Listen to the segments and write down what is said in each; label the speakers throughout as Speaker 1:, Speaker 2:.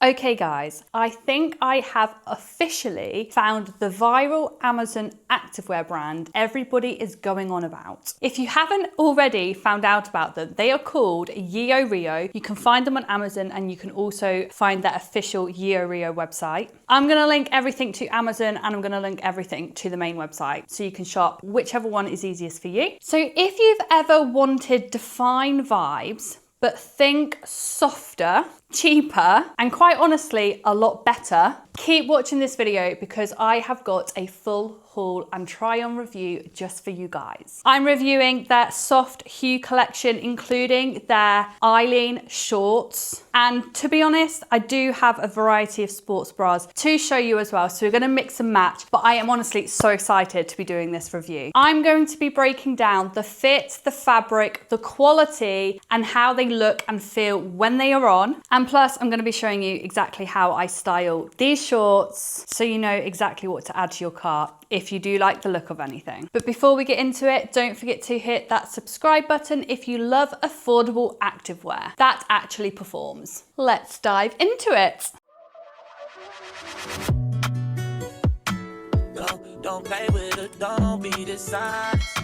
Speaker 1: Okay guys, I think I have officially found the viral Amazon activewear brand everybody is going on about. If you haven't already found out about them, they are called Yeoreo. You can find them on Amazon and you can also find their official Yeoreo website. I'm gonna link everything to Amazon and I'm gonna link everything to the main website so you can shop whichever one is easiest for you. So if you've ever wanted Define vibes, but think softer, cheaper, and quite honestly, a lot better, keep watching this video because I have got a full haul and try on review just for you guys. I'm reviewing their soft hue collection, including their Eileen shorts. And to be honest, I do have a variety of sports bras to show you as well. So we're gonna mix and match, but I am honestly so excited to be doing this review. I'm going to be breaking down the fit, the fabric, the quality, and how they look and feel when they are on. And plus, I'm gonna be showing you exactly how I style these shorts so you know exactly what to add to your cart if you do like the look of anything. But before we get into it, don't forget to hit that subscribe button if you love affordable activewear that actually performs. Let's dive into it. Don't play with it, don't be dishonest.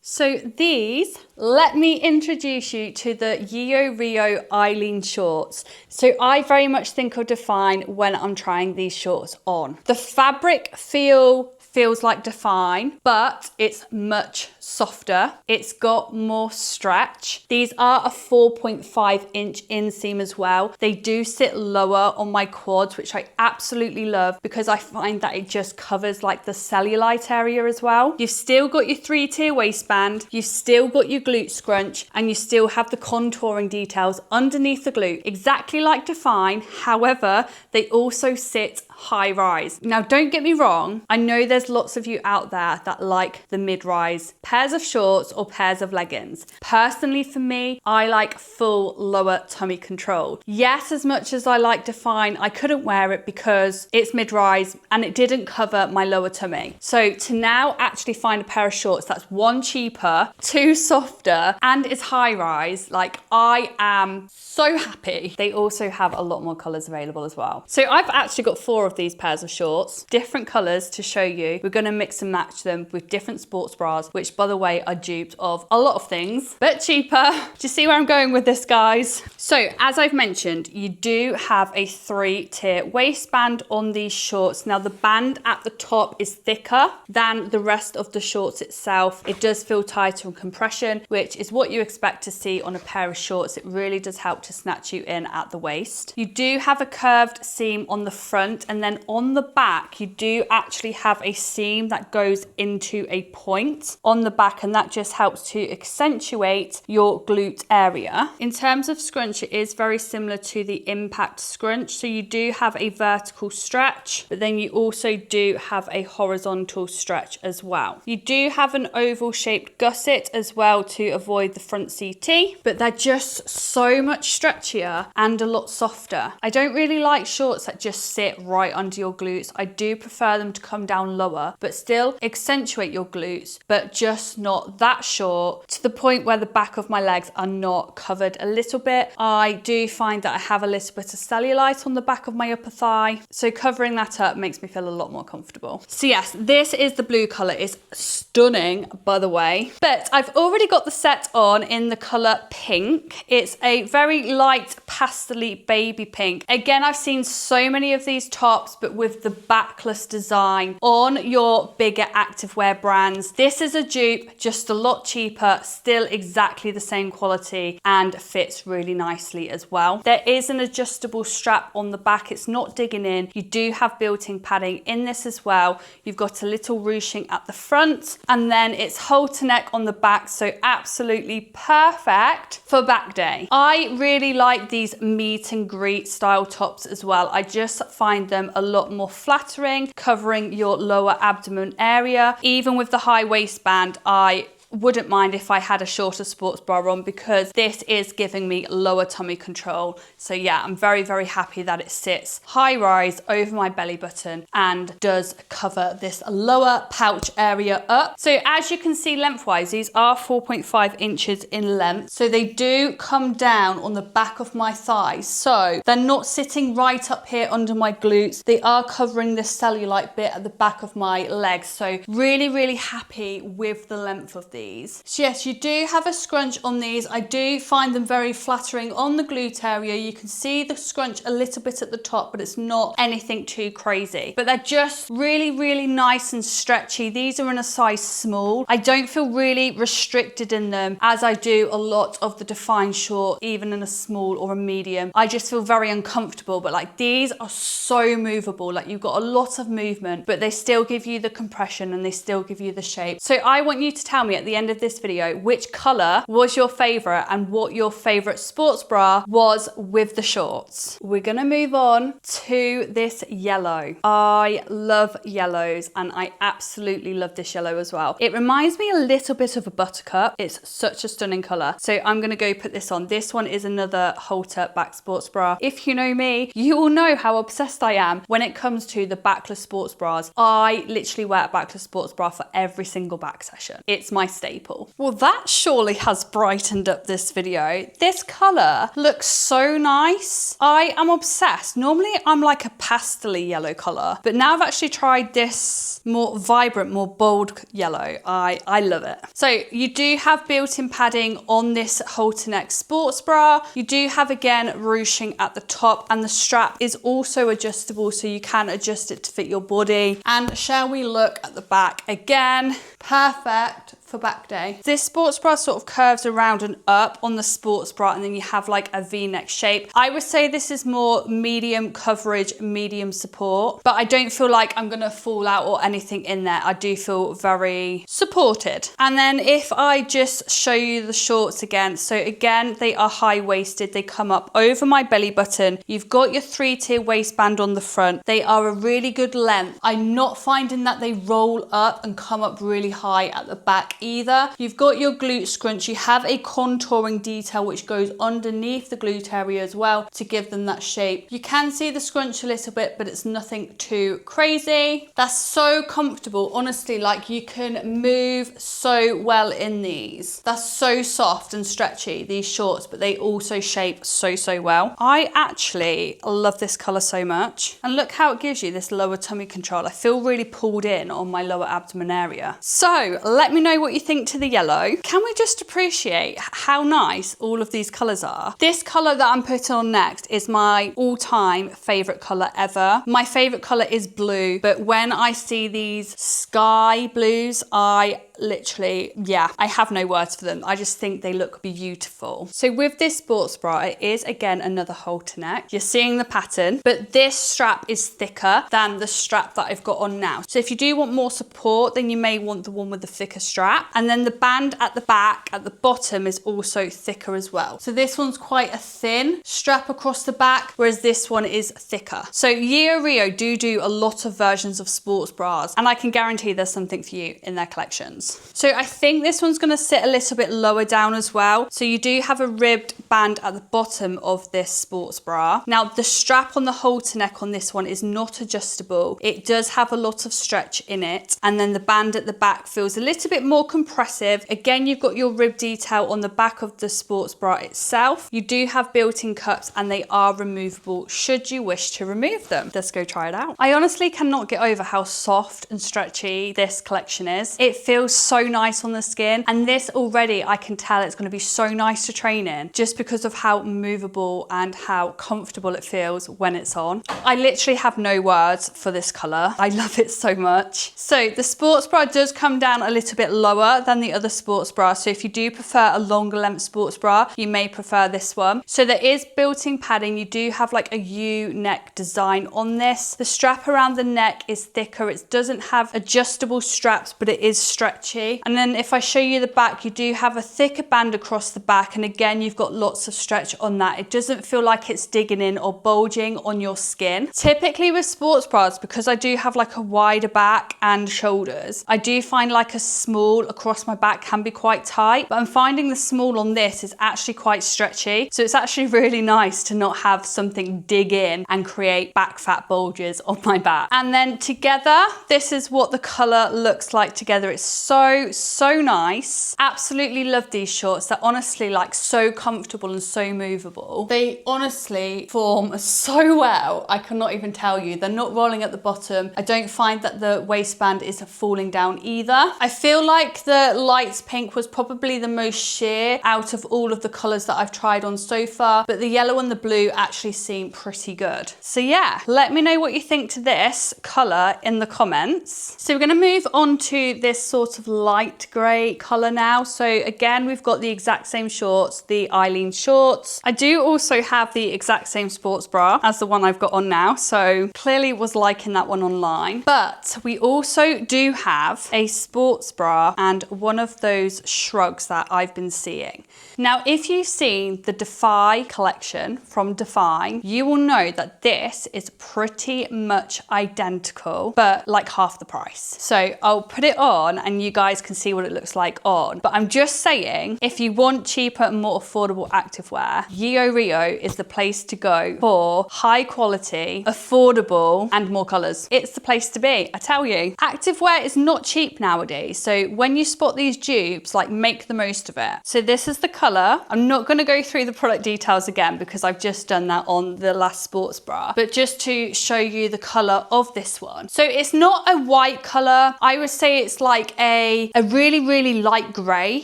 Speaker 1: So these, let me introduce you to the Yeoreo Eileen shorts. So I very much think of Define when I'm trying these shorts on. The fabric feels like Define, but it's much softer. It's got more stretch. These are a 4.5 inch inseam as well. They do sit lower on my quads, which I absolutely love because I find that it just covers like the cellulite area as well. You've still got your 3-tier waistband, you've still got your glute scrunch, and you still have the contouring details underneath the glute, exactly like Define. However, they also sit high rise. Now, don't get me wrong. I know there's lots of you out there that like the mid-rise pairs of shorts or pairs of leggings. Personally, for me, I like full lower tummy control. Yes, as much as I like Define, I couldn't wear it because it's mid-rise and it didn't cover my lower tummy. So to now actually find a pair of shorts that's one, cheaper, two, softer, and is high rise, like I am so happy. They also have a lot more colors available as well. So I've actually got 4 of these pairs of shorts, different colors to show you. We're gonna mix and match them with different sports bras, which by the way are duped of a lot of things, but cheaper. Do you see where I'm going with this, guys? So as I've mentioned, you do have a 3-tier waistband on these shorts. Now the band at the top is thicker than the rest of the shorts itself. It does feel tighter on compression, which is what you expect to see on a pair of shorts. It really does help to snatch you in at the waist. You do have a curved seam on the front, and then on the back you do actually have a seam that goes into a point on the back, and that just helps to accentuate your glute area. In terms of scrunch, it is very similar to the Impact scrunch. So you do have a vertical stretch, but then you also do have a horizontal stretch as well. You do have an oval shaped gusset as well to avoid the front CT, but they're just so much stretchier and a lot softer. I don't really like shorts that just sit right under your glutes. I do prefer them to come down lower, but still accentuate your glutes, but just not that short to the point where the back of my legs are not covered a little bit. I do find that I have a little bit of cellulite on the back of my upper thigh, so covering that up makes me feel a lot more comfortable. So yes, this is the blue color. It's stunning, by the way, but I've already got the set on in the color pink. It's a very light pastel-y baby pink. Again, I've seen so many of these tops, but with the backless design on your bigger activewear brands. This is a dupe, just a lot cheaper, still exactly the same quality, and fits really nicely as well. There is an adjustable strap on the back. It's not digging in. You do have built-in padding in this as well. You've got a little ruching at the front, and then it's halter neck on the back, so absolutely perfect for back day. I really like these meet and greet style tops as well. I just find them a lot more flattering, covering your lower abdomen area. Even with the high waistband, I wouldn't mind if I had a shorter sports bra on, because this is giving me lower tummy control. So yeah, I'm very, very happy that it sits high rise over my belly button and does cover this lower pouch area up. So as you can see lengthwise, these are 4.5 inches in length. So they do come down on the back of my thighs. So they're not sitting right up here under my glutes. They are covering this cellulite bit at the back of my legs. So really, really happy with the length of these. So yes, you do have a scrunch on these. I do find them very flattering on the glute area. You can see the scrunch a little bit at the top, but it's not anything too crazy. But they're just really, really nice and stretchy. These are in a size small. I don't feel really restricted in them as I do a lot of the defined short, even in a small or a medium. I just feel very uncomfortable, but like these are so movable. Like you've got a lot of movement, but they still give you the compression and they still give you the shape. So I want you to tell me at the end of this video which color was your favorite and what your favorite sports bra was with the shorts. We're gonna move on to this yellow. I love yellows and I absolutely love this yellow as well. It reminds me a little bit of a buttercup. It's such a stunning color. So I'm gonna go put this on. This one is another halter back sports bra. If you know me, you will know how obsessed I am when it comes to the backless sports bras. I literally wear a backless sports bra for every single back session. It's my staple. Well, that surely has brightened up this video. This color looks so nice. I am obsessed. Normally I'm like a pastel-y yellow color, but now I've actually tried this more vibrant, more bold yellow. I love it. So you do have built-in padding on this halter neck sports bra. You do have, again, ruching at the top, and the strap is also adjustable, so you can adjust it to fit your body. And shall we look at the back? Again, perfect for back day. This sports bra sort of curves around and up on the sports bra, and then you have like a V-neck shape. I would say this is more medium coverage, medium support, but I don't feel like I'm gonna fall out or anything in there. I do feel very supported. And then if I just show you the shorts again, so again, they are high-waisted. They come up over my belly button. You've got your 3-tier waistband on the front. They are a really good length. I'm not finding that they roll up and come up really high at the back either. You've got your glute scrunch. You have a contouring detail which goes underneath the glute area as well to give them that shape. You can see the scrunch a little bit, but it's nothing too crazy. That's so comfortable. Honestly, like you can move so well in these. That's so soft and stretchy, these shorts, but they also shape so, so well. I actually love this color so much. And look how it gives you this lower tummy control. I feel really pulled in on my lower abdomen area. So let me know what you think to the yellow. Can we just appreciate how nice all of these colors are? This color that I'm putting on next is my all-time favorite color ever. My favorite color is blue, but when I see these sky blues, I literally, yeah, I have no words for them. I just think they look beautiful. So with this sports bra, it is again another halter neck. You're seeing the pattern, but this strap is thicker than the strap that I've got on now. So if you do want more support, then you may want the one with the thicker strap. And then the band at the back, at the bottom, is also thicker as well. So this one's quite a thin strap across the back, whereas this one is thicker. So Yeoreo do a lot of versions of sports bras, and I can guarantee there's something for you in their collections. So I think this one's going to sit a little bit lower down as well. So you do have a ribbed band at the bottom of this sports bra. Now the strap on the halter neck on this one is not adjustable. It does have a lot of stretch in it. And then the band at the back feels a little bit more compressive. Again, you've got your rib detail on the back of the sports bra itself. You do have built-in cups and they are removable should you wish to remove them. Let's go try it out. I honestly cannot get over how soft and stretchy this collection is. It feels so nice on the skin, and this already I can tell it's going to be so nice to train in just because of how movable and how comfortable it feels when it's on. I literally have no words for this color. I love it so much. So the sports bra does come down a little bit lower than the other sports bra, so if you do prefer a longer length sports bra, you may prefer this one. So there is built-in padding. You do have like a U-neck design on this. The strap around the neck is thicker. It doesn't have adjustable straps, but it is stretchy. And then if I show you the back, you do have a thicker band across the back, and again you've got lots of stretch on that. It doesn't feel like it's digging in or bulging on your skin. Typically with sports bras, because I do have like a wider back and shoulders, I do find like a small small across my back can be quite tight, but I'm finding the small on this is actually quite stretchy. So it's actually really nice to not have something dig in and create back fat bulges on my back. And then together, this is what the color looks like together. It's so nice. Absolutely love these shorts. They're honestly like so comfortable and so movable. They honestly form so well. I cannot even tell you. They're not rolling at the bottom. I don't find that the waistband is falling down either. I feel like the light pink was probably the most sheer out of all of the colors that I've tried on so far, but the yellow and the blue actually seem pretty good. So yeah, let me know what you think to this color in the comments. So we're going to move on to this sort of light gray color now. So again, we've got the exact same shorts, the Eileen shorts. I do also have the exact same sports bra as the one I've got on now, so clearly was liking that one online. But we also do have a sports bra and one of those shrugs that I've been seeing. Now, if you've seen the Defy collection from Define, you will know that this is pretty much identical, but like half the price. So I'll put it on and you guys can see what it looks like on. But I'm just saying, if you want cheaper and more affordable activewear, Yeoreo is the place to go for high quality, affordable, and more colors. It's the place to be, I tell you. Activewear is not cheap nowadays. So when you spot these dupes, like make the most of it. So this is the color. I'm not going to go through the product details again because I've just done that on the last sports bra, but just to show you the color of this one. So it's not a white color. I would say it's like a really light gray,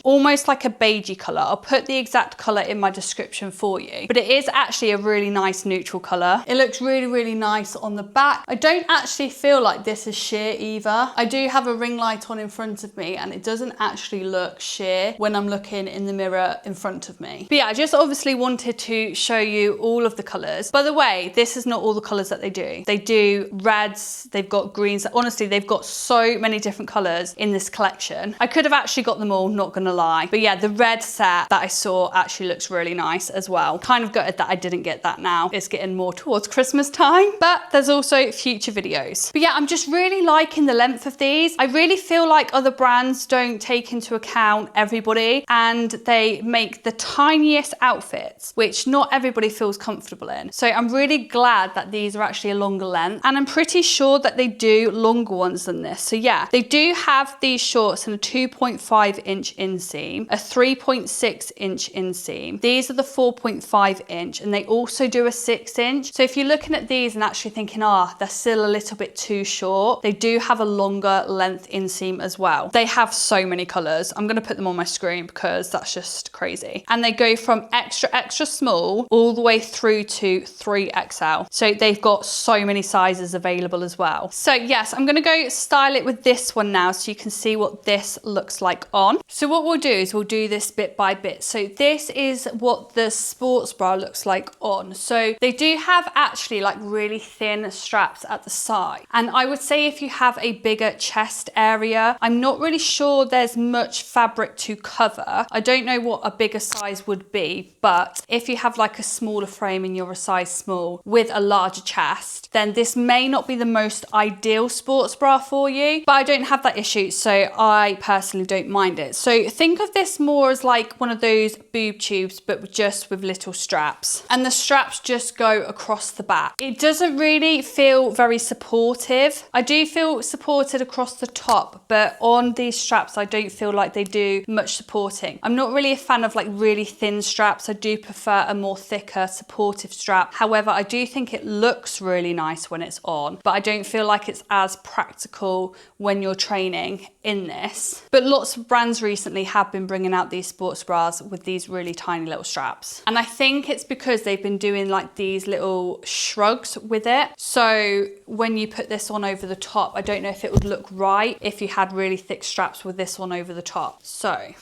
Speaker 1: almost like a beigey color. I'll put the exact color in my description for you, but it is actually a really nice neutral color. It looks really nice on the back. I don't actually feel like this is sheer either. I do have a ring light on in front of me and it doesn't actually look sheer when I'm looking in the mirror in front of me. But yeah, I just obviously wanted to show you all of the colors. By the way, this is not all the colors that they do. They do reds, they've got greens. Honestly, they've got so many different colors in this collection. I could have actually got them all, not gonna lie. But yeah, the red set that I saw actually looks really nice as well. Kind of gutted that I didn't get that now. It's getting more towards Christmas time, but there's also future videos. But yeah, I'm just really liking the length of these. I really feel like other brands don't take into account everybody and they make the tiniest outfits, which not everybody feels comfortable in. So I'm really glad that these are actually a longer length, and I'm pretty sure that they do longer ones than this. So yeah, they do have these shorts in a 2.5 inch inseam, a 3.6 inch inseam. These are the 4.5 inch, and they also do a 6 inch. So if you're looking at these and actually thinking, they're still a little bit too short, they do have a longer length inseam as well. They have so many colors. I'm gonna put them on my screen because that's just crazy. And they go from extra small all the way through to 3XL. So they've got so many sizes available as well. So yes, I'm gonna go style it with this one now so you can see what this looks like on. So what we'll do is we'll do this bit by bit. So this is what the sports bra looks like on. So they do have actually like really thin straps at the side. And I would say if you have a bigger chest area, I'm not really sure there's much fabric to cover. I don't know what a bigger size would be, but if you have like a smaller frame and you're a size small with a larger chest, then this may not be the most ideal sports bra for you, but I don't have that issue, so I personally don't mind it. So think of this more as like one of those boob tubes, but just with little straps, and the straps just go across the back. It doesn't really feel very supportive. I do feel supported across the top, but on these straps I don't feel like they do much supporting. I'm not really a fan of like really thin straps. I do prefer a more thicker supportive strap. However, I do think it looks really nice when it's on, but I don't feel like it's as practical when you're training in this. But lots of brands recently have been bringing out these sports bras with these really tiny little straps, and I think it's because they've been doing like these little shrugs with it. So when you put this on over the top, I don't know if it would look right if you had really thick straps with this one over the top. So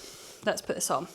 Speaker 1: let's put this on.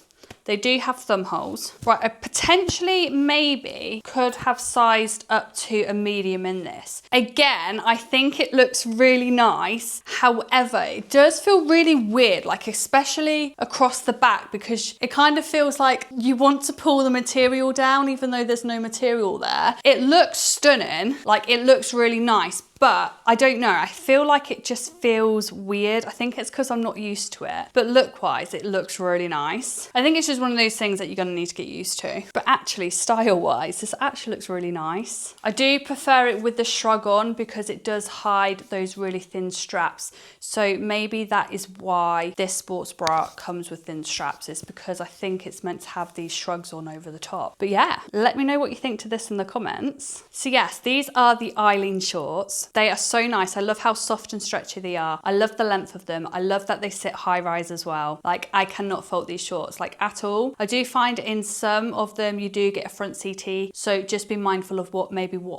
Speaker 1: They do have thumb holes. Right, I potentially maybe could have sized up to a medium in this. Again, I think it looks really nice. However, it does feel really weird, like especially across the back, because it kind of feels like you want to pull the material down even though there's no material there. It looks stunning, like it looks really nice, but I don't know. I feel like it just feels weird. I think it's because I'm not used to it. But look-wise, it looks really nice. I think it's just one of those things that you're gonna need to get used to. But actually, style-wise, this actually looks really nice. I do prefer it with the shrug on because it does hide those really thin straps. So maybe that is why this sports bra comes with thin straps, is because I think it's meant to have these shrugs on over the top. But yeah, let me know what you think to this in the comments. So yes, these are the Eileen shorts. They are so nice. I love how soft and stretchy they are. I love the length of them. I love that they sit high rise as well. Like, I cannot fault these shorts, like, at all. I do find in some of them you do get a front CT, so just be mindful of what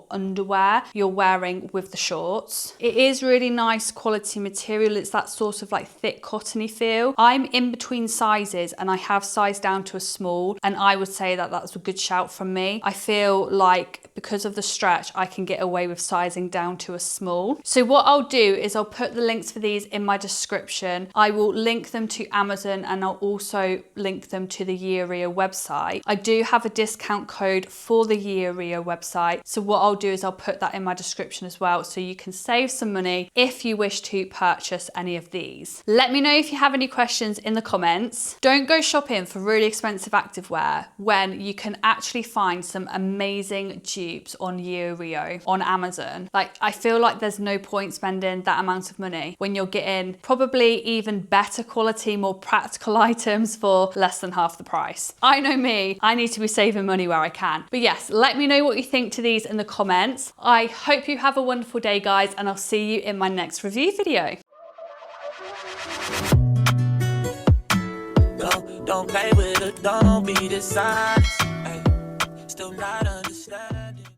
Speaker 1: underwear you're wearing with the shorts. It is really nice quality material. It's that sort of like thick cottony feel. I'm in between sizes and I have sized down to a small, and I would say that that's a good shout from me. I feel like because of the stretch, I can get away with sizing down to a small. So what I'll do is I'll put the links for these in my description. I will link them to Amazon, and I'll also link them to the Yeoreo website. I do have a discount code for the Yeoreo website. So what I'll do is I'll put that in my description as well, so you can save some money if you wish to purchase any of these. Let me know if you have any questions in the comments. Don't go shopping for really expensive activewear when you can actually find some amazing dupes on Yeoreo on Amazon. Like, I feel like there's no point spending that amount of money when you're getting probably even better quality, more practical items for less than half the price. I know me, I need to be saving money where I can. But yes, let me know what you think to these in the comments. I hope you have a wonderful day, guys, and I'll see you in my next review video.
Speaker 2: Don't play with it, don't be dishonest.